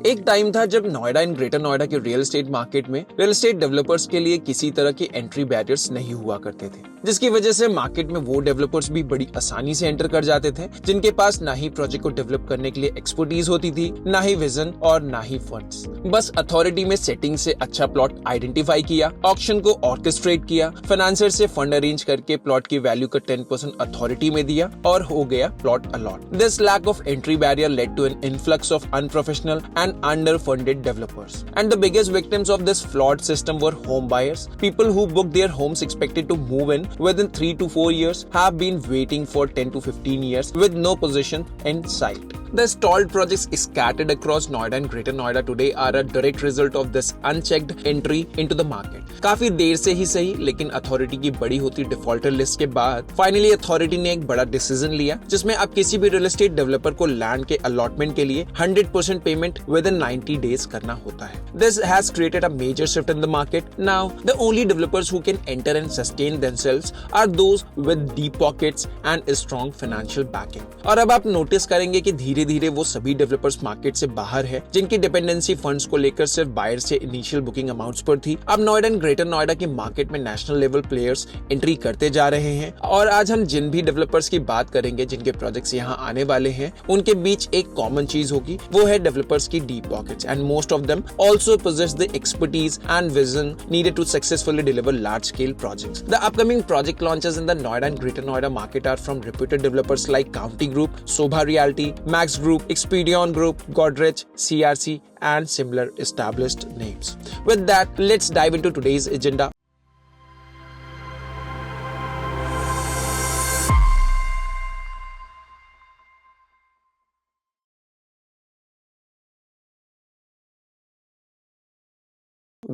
एक टाइम था जब नोएडा एंड ग्रेटर नोएडा के रियल एस्टेट मार्केट में रियल एस्टेट डेवलपर्स के लिए किसी तरह के एंट्री बैरियर्स नहीं हुआ करते थे, जिसकी वजह से मार्केट में वो डेवलपर्स भी बड़ी आसानी से एंटर कर जाते थे जिनके पास ना ही प्रोजेक्ट को डेवलप करने के लिए एक्सपर्टीज होती थी, ना ही विजन और ना ही फंड्स। बस अथॉरिटी में सेटिंग से अच्छा प्लॉट आइडेंटिफाई किया, ऑक्शन को ऑर्केस्ट्रेट किया, फाइनेंसर से फंड अरेंज करके प्लॉट की वैल्यू का 10% अथॉरिटी में दिया और हो गया plot allot. This lack of entry barrier led to an influx of unprofessional and underfunded developers. And the biggest victims of this flawed system were home buyers. People who booked their homes expected to move in within 3 to 4 years have been waiting for 10 to 15 years with no possession in sight. The stalled projects scattered across Noida and Greater Noida today are a direct result of this unchecked entry into the market. काफी देर से ही सही, लेकिन authority की बड़ी होती defaulter list के बाद finally authority ने एक बड़ा डिसीजन लिया जिसमें अब किसी भी रियल एस्टेट डेवलपर को लैंड के अलॉटमेंट के लिए 100% पेमेंट within 90 days करना होता है. This has created a major shift in the market. Now, the only developers who can enter and sustain themselves are those with deep pockets and strong financial backing. और अब आप notice करेंगे कि धीरे धीरे वो सभी डेवलपर्स मार्केट से बाहर है जिनकी डिपेंडेंसी फंड्स को लेकर सिर्फ बायर से इनिशियल बुकिंग अमाउंट्स पर थी. अब नोएडा एंड ग्रेटर नोएडा की मार्केट में नेशनल लेवल प्लेयर्स एंट्री करते जा रहे हैं और आज हम जिन भी डेवलपर्स की बात करेंगे जिनके प्रोजेक्ट्स यहाँ आने वाले हैं उनके बीच एक कॉमन चीज होगी, वो है डेवलपर्स की deep pockets, and most of them also possess the expertise and vision needed to successfully deliver large-scale projects. The upcoming project launches in the Noida and Greater Noida market are from reputed developers like County Group, Sobha Realty, Max Group, Expedion Group, Godrej, CRC, and similar established names. With that, let's dive into today's agenda.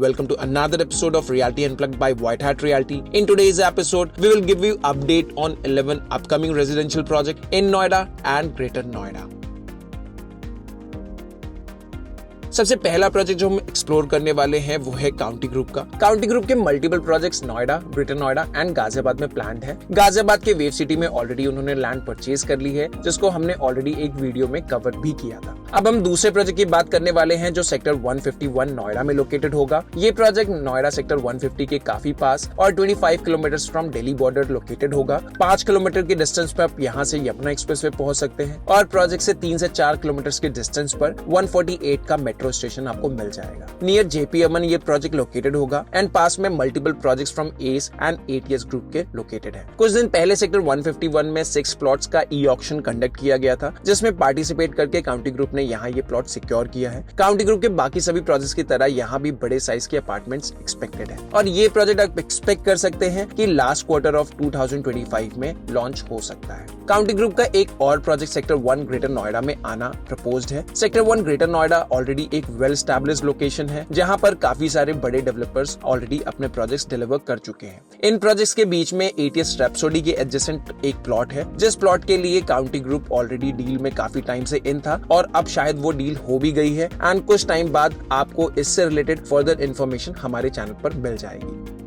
Welcome to another episode of Realty Unplugged by White Hat Realty. In today's episode, we will give you update on 11 upcoming residential projects in Noida and Greater Noida. सबसे पहला project जो हम explore करने वाले हैं वो है county group का. काउंटी ग्रुप के multiple projects Noida, greater Noida and Ghaziabad में प्लान्ड है. गाजियाबाद के वेव सिटी में ऑलरेडी उन्होंने लैंड परचेज कर ली है जिसको हमने ऑलरेडी एक वीडियो में कवर भी किया था. अब हम दूसरे प्रोजेक्ट की बात करने वाले हैं जो सेक्टर 151 नोएडा में लोकेटेड होगा. ये प्रोजेक्ट नोएडा सेक्टर 150 के काफी पास और 25 kilometre from Delhi border located होगा. 5 किलोमीटर के डिस्टेंस पर आप यहाँ से यमुना एक्सप्रेस वे पहुंच सकते हैं और प्रोजेक्ट से 3 से 4 किलोमीटर के डिस्टेंस पर 148 का मेट्रो स्टेशन आपको मिल जाएगा. नियर जेपी अमन ये प्रोजेक्ट लोकेटेड होगा एंड पास में multiple projects from S and ATS group के लोकेटेड है. कुछ दिन पहले सेक्टर 151 में 6 प्लॉट्स का ई ऑक्शन कंडक्ट किया गया था जिसमें पार्टिसिपेट करके काउंटी ग्रुप ने यहाँ ये प्लॉट सिक्योर किया है. काउंटी ग्रुप के बाकी सभी प्रोजेक्ट्स की तरह यहाँ भी बड़े साइज के अपार्टमेंट्स एक्सपेक्टेड है और ये प्रोजेक्ट आप एक्सपेक्ट कर सकते हैं कि लास्ट क्वार्टर ऑफ 2025 में लॉन्च हो सकता है. काउंटी ग्रुप का एक और प्रोजेक्ट सेक्टर 1 ग्रेटर नोएडा में आना प्रपोज्ड है. सेक्टर 1 ग्रेटर नोएडा ऑलरेडी एक वेल एस्टैब्लिश्ड लोकेशन है जहां पर काफी सारे बड़े डेवलपर्स ऑलरेडी अपने प्रोजेक्ट्स डिलीवर कर चुके हैं. इन प्रोजेक्ट्स के बीच में एटीएस रैप्सोडी के एडजेसेंट एक प्लॉट है जिस प्लॉट के लिए काउंटी ग्रुप ऑलरेडी डील में काफी टाइम से इन था और अब शायद वो डील हो भी गई है एंड कुछ टाइम बाद आपको इससे रिलेटेड फर्दर इन्फॉर्मेशन हमारे चैनल पर मिल जाएगी.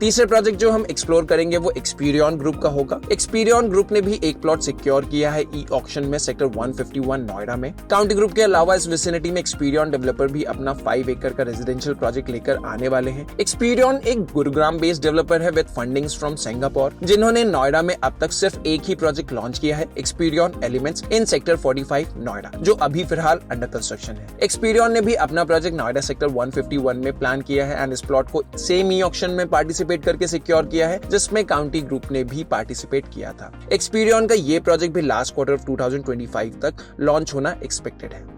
तीसरे प्रोजेक्ट जो हम एक्सप्लोर करेंगे वो एक्सपीरियन ग्रुप का होगा. एक्सपीरियन ग्रुप ने भी एक प्लॉट सिक्योर किया है ई ऑक्शन में सेक्टर 151 नोएडा में. काउंटी ग्रुप के अलावा इस विसिनिटी में एक्सपीरियन डेवलपर भी अपना 5 एकड़ का रेजिडेंशियल प्रोजेक्ट लेकर आने वाले हैं. एक्सपीरियन एक गुरुग्राम बेस्ड डेवलपर है विद फंडिंग्स फ्रॉम सिंगापुर जिन्होंने नोएडा में अब तक सिर्फ एक ही प्रोजेक्ट लॉन्च किया है, Experion Elements in sector 45 Noida, जो अभी फिलहाल अंडर कंस्ट्रक्शन है. एक्सपीरियन ने भी अपना प्रोजेक्ट नोएडा सेक्टर 151 में प्लान किया है एंड इस प्लॉट को सेम ई ऑक्शन में पार्टिसिपेट करके सिक्योर किया है जिसमें काउंटी ग्रुप ने भी पार्टिसिपेट किया था. एक्सपीरियन का ये प्रोजेक्ट भी लास्ट क्वार्टर ऑफ 2025 तक लॉन्च होना एक्सपेक्टेड है.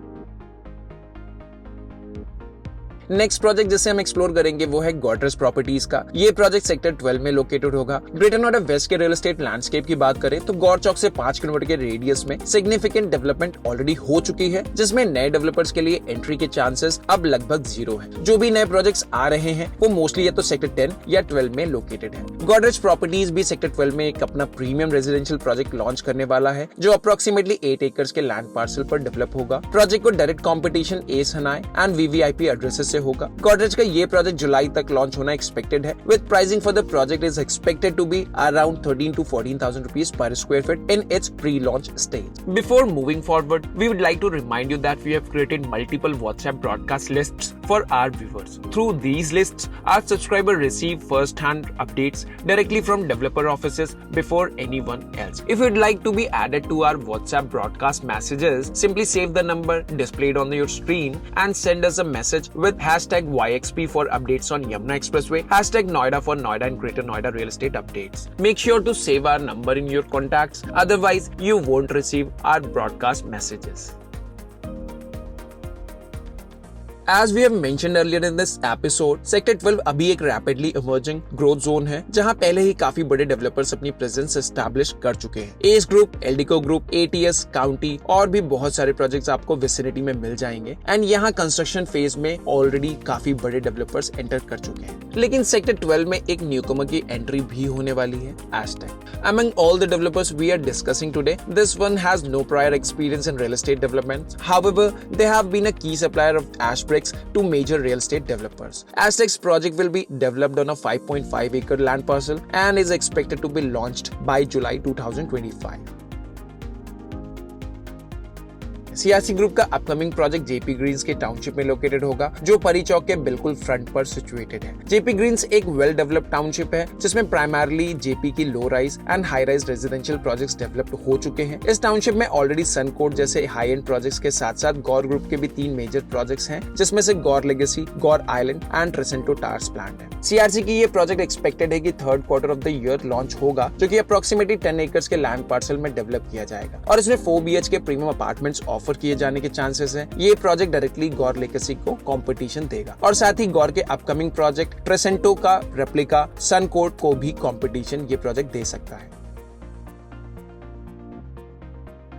नेक्स्ट प्रोजेक्ट जिसे हम एक्सप्लोर करेंगे वो है गॉडरेज प्रॉपर्टीज का. ये प्रोजेक्ट सेक्टर 12 में लोकेटेड होगा. ग्रेटर नोएडा वेस्ट के रियल एस्टेट लैंडस्केप की बात करें तो गौर चौक से 5 किलोमीटर के रेडियस में सिग्निफिकेंट डेवलपमेंट ऑलरेडी हो चुकी है जिसमें नए डेवलपर्स के लिए एंट्री के चांसेस अब लगभग 0 है. जो भी नए प्रोजेक्ट्स आ रहे हैं वो मोस्टली या तो सेक्टर 10 या 12 में लोकेटेड है. गॉडरेज प्रॉपर्टीज भी सेक्टर 12 में एक अपना प्रीमियम रेजिडेंशियल प्रोजेक्ट लॉन्च करने वाला है जो अप्रोक्सीमेटली 8 एकर्स के लैंड पार्सल पर डेवलप होगा. प्रोजेक्ट को डायरेक्ट कॉम्पिटिशन एस हनाय एंड वीवीआईपी एड्रेसेस से होगा। गॉडरेज का ये प्रोजेक्ट जुलाई तक लॉन्च होना एक्सपेक्टेड है, with pricing for the project is expected to be around 13 to 14,000 rupees per square feet in its pre-launch stage. Before moving forward, we would like to remind you that we have created multiple WhatsApp broadcast lists for our viewers. Through these lists, our subscribers receive first-hand updates directly from developer offices before anyone else. If you'd like to be added to our WhatsApp broadcast messages, simply save the number displayed on your screen and send us a message with hashtag YXP for updates on Yamuna Expressway, hashtag Noida for Noida and Greater Noida real estate updates. Make sure to save our number in your contacts, otherwise you won't receive our broadcast messages. As we have mentioned earlier in this episode, sector 12 अभी एक rapidly emerging growth zone है, जहां पहले ही काफी बड़े developers अपनी presence establish कर चुके हैं। S group, Eldeco group, ATS, county और भी बहुत सारे प्रोजेक्ट्स आपको विसिनिटी में मिल जाएंगे एंड यहां कंस्ट्रक्शन फेज में ऑलरेडी काफी बड़े डेवलपर्स एंटर कर चुके हैं। लेकिन सेक्टर 12 में एक न्यूकमर की एंट्री भी होने वाली है, asterisk. Among all the developers we are discussing today, this one has no prior experience in real estate development. However, they have been a key supplier of ash bricks to major real estate developers. Aztec's project will be developed on a 5.5 acre land parcel and is expected to be launched by July 2025. CRC group का upcoming project JP Green's के township में located होगा, जो परी चौक के बिल्कुल front पर situated है। जेपी ग्रीन्स एक वेल डेवलप्ड टाउनशिप है, जिसमें प्राइमरली जेपी की low rise and high rise residential projects developed हो चुके हैं। इस टाउनशिप में ऑलरेडी सनकोट जैसे हाई एंड प्रोजेक्ट्स के साथ साथ गौर ग्रुप के भी 3 मेजर प्रोजेक्ट्स हैं, जिसमें से Gaur legacy, Gaur island and Trecento towers plant है। सीआरसी की ये प्रोजेक्ट एक्सपेक्टेड है कि 3rd quarter of the year launch होगा, जो कि अप्रोक्सीमेटली 10 एकर्स के लैंड पार्सल में डेवलप किया जाएगा और इसमें 4 BH के प्रीमियम अपार्टमेंट्स ऑफर किए जाने के चांसेस है। ये प्रोजेक्ट डायरेक्टली गौर लेगेसी को कंपटीशन देगा और साथ ही गौर के अपकमिंग प्रोजेक्ट ट्रेसेंटो का रेप्लिका सनकोट को भी कंपटीशन ये प्रोजेक्ट दे सकता है।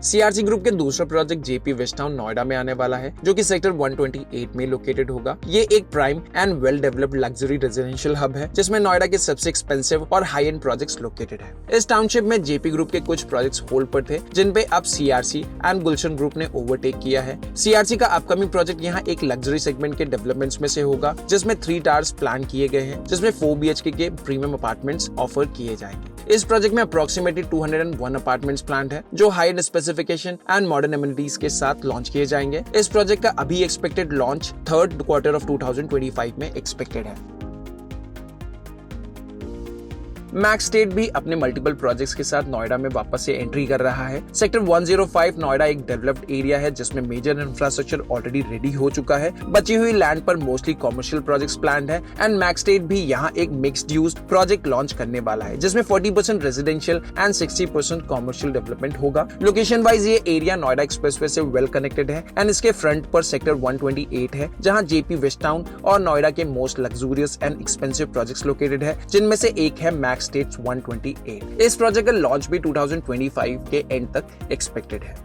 सीआरसी ग्रुप के दूसरा project Jaypee West Town Noida में आने वाला है, जो कि सेक्टर 128 में लोकेटेड होगा। ये एक prime and well developed luxury residential hub है, जिसमें नोएडा के सबसे एक्सपेंसिव और हाई एंड प्रोजेक्ट्स लोकेटेड है। इस टाउनशिप में जेपी ग्रुप के कुछ प्रोजेक्ट्स होल्ड पर थे, जिन पे अब सीआरसी एंड गुलशन ग्रुप ने ओवरटेक किया है। सीआरसी का अपकमिंग प्रोजेक्ट यहाँ एक लग्जरी सेगमेंट के डेवलपमेंट्स में से होगा, जिसमें 3 टावर्स प्लान किए गए हैं, जिसमें 4 BH के प्रीमियम अपार्टमेंट्स ऑफर किए जाएंगे। इस प्रोजेक्ट में अप्रोक्सीमेटली 201 अपार्टमेंट्स प्लान है, जो high and specification and modern amenities के साथ लॉन्च किए जाएंगे। इस प्रोजेक्ट का अभी expected launch 3rd quarter of 2025 में एक्सपेक्टेड है। मैक्स स्टेट भी अपने मल्टीपल प्रोजेक्ट्स के साथ नोएडा में वापस से एंट्री कर रहा है। सेक्टर 105 नोएडा एक डेवलप्ड एरिया है, जिसमें मेजर इंफ्रास्ट्रक्चर ऑलरेडी रेडी हो चुका है। बची हुई लैंड पर मोस्टली कमर्शियल प्रोजेक्ट्स प्लान्ड है एंड मैक्स स्टेट भी यहाँ एक मिक्स्ड यूज प्रोजेक्ट लॉन्च करने वाला है, जिसमें 40% रेजिडेंशियल एंड 60% कमर्शियल डेवलपमेंट होगा। लोकेशन वाइज ये एरिया नोएडा एक्सप्रेसवे से वेल कनेक्टेड है एंड इसके फ्रंट पर सेक्टर 128 है, जहाँ जेपी वेस्ट टाउन और नोएडा के most luxurious and expensive projects located है, जिनमें से एक है मैक्स स्टेट 128। इस प्रोजेक्ट का लॉन्च भी 2025 के एंड तक एक्सपेक्टेड है।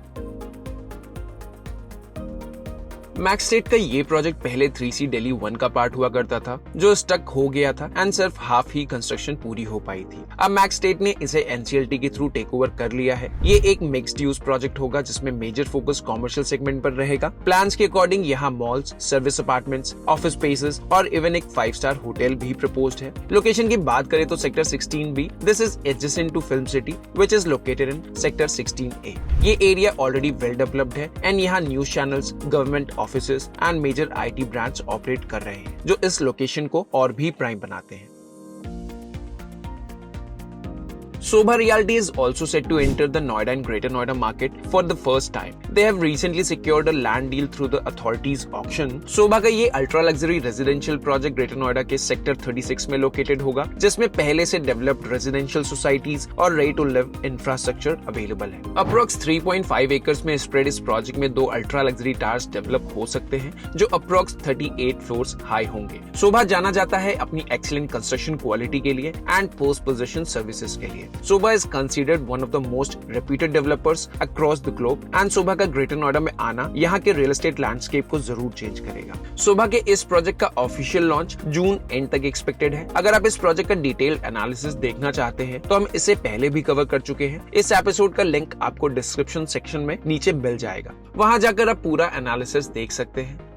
मैक्स स्टेट का ये प्रोजेक्ट पहले 3C दिल्ली 1 का पार्ट हुआ करता था, जो स्टक हो गया था एंड सिर्फ हाफ ही कंस्ट्रक्शन पूरी हो पाई थी। अब मैक्स स्टेट ने इसे एनसीएलटी के थ्रू टेक ओवर कर लिया है। ये एक मिक्स्ड यूज प्रोजेक्ट होगा, जिसमें मेजर फोकस कमर्शियल सेगमेंट पर रहेगा। प्लान्स के अकॉर्डिंग यहाँ malls, service apartments, office spaces और इवन एक 5-स्टार होटल भी प्रपोज्ड है। लोकेशन की बात करें तो sector 16B, this is adjacent to film city, which is located in sector 16A। ये एरिया ऑलरेडी वेल डेवलप्ड है एंड यहाँ news channels, government offices and major IT branch operate कर रहे हैं, जो इस लोकेशन को और भी प्राइम बनाते हैं। Sobha Realty is also set to enter the Noida and Greater Noida market for the first time. They have recently secured a land deal through the authorities auction. Sobha का ये ultra luxury residential project Greater Noida के sector 36 में located होगा, जिसमें पहले से developed residential societies और ready to live infrastructure available है। अप्रोक्स 3.5 एकर्स में स्प्रेड इस प्रोजेक्ट में 2 अल्ट्रा लग्जरी टावर्स डेवलप हो सकते हैं, जो अप्रोक्स 38 फ्लोर्स हाई होंगे। Sobha जाना जाता है अपनी एक्सीलेंट कंस्ट्रक्शन क्वालिटी के लिए एंड पोस्ट पोजीशन सर्विसेज के लिए। Sobha is considered one of the most reputed developers across the globe and Sobha का ग्रेटर नोएडा में आना यहाँ के रियल एस्टेट लैंडस्केप को जरूर चेंज करेगा। Sobha के इस प्रोजेक्ट का ऑफिशियल लॉन्च जून एंड तक एक्सपेक्टेड है। अगर आप इस प्रोजेक्ट का डिटेल एनालिसिस देखना चाहते हैं तो हम इसे पहले भी कवर कर चुके हैं। इस एपिसोड का लिंक आपको डिस्क्रिप्शन सेक्शन में नीचे मिल जाएगा, वहां जाकर आप पूरा एनालिसिस देख सकते हैं।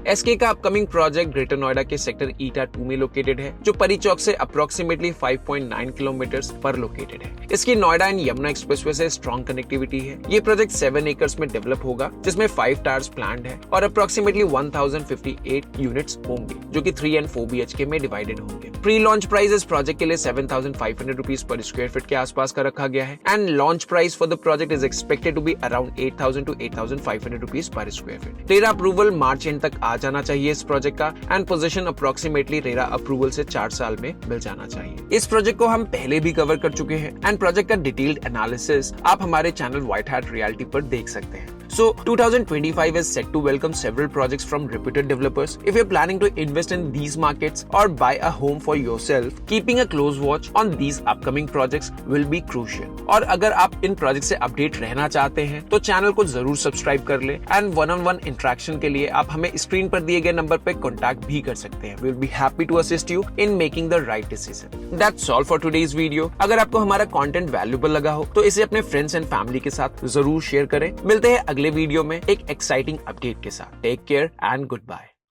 एसके का अपकमिंग प्रोजेक्ट ग्रेटर नोएडा के सेक्टर ईटा 2 में लोकेटेड है, जो परी चौक से अप्रोक्सीमेटली 5.9 किलोमीटर्स पर लोकेटेड है। इसकी नोएडा एंड यमुना एक्सप्रेसवे से स्ट्रॉन्ग कनेक्टिविटी है। ये प्रोजेक्ट 7 एकर्स में डेवलप होगा, जिसमें 5 टावर्स प्लान्ड है और अप्रोक्सीमेटली 1058 यूनिट्स होंगे, जो कि 3 and 4 BHK में डिवाइडेड होंगे। प्री लॉन्च प्राइस इस प्रोजेक्ट के लिए 7,500 रुपीज पर स्क्वायर फीट के आसपास का रखा गया है and launch price for the project is expected to be around 8,000 to 8,500 rupees per square feet. RERA approval March end तक आ जाना चाहिए इस प्रोजेक्ट का end possession approximately RERA approval से 4 साल में मिल जाना चाहिए। इस प्रोजेक्ट को हम पहले भी कवर कर चुके हैं एंड प्रोजेक्ट का डिटेल्ड एनालिसिस आप हमारे चैनल व्हाइट हैट रियलिटी पर देख सकते हैं। So 2025 is set to welcome several projects from reputed developers. If you're planning to invest in these markets or buy a home for yourself, keeping a close watch on these upcoming projects will be crucial. और अगर आप इन project से update रहना चाहते हैं तो channel को जरूर सब्सक्राइब कर ले एंड वन-ऑन-वन इंटरेक्शन के लिए आप हमें स्क्रीन पर दिए गए नंबर पर कॉन्टैक्ट भी कर सकते हैं। We will be happy to assist you in making the right decision. That's all for today's video. अगर आपको हमारा कंटेंट वैल्यूएबल लगा हो तो इसे अपने फ्रेंड्स एंड फैमिली के साथ जरूर शेयर करें। मिलते हैं अगले वीडियो में एक एक्साइटिंग अपडेट के साथ। Take care and good bye.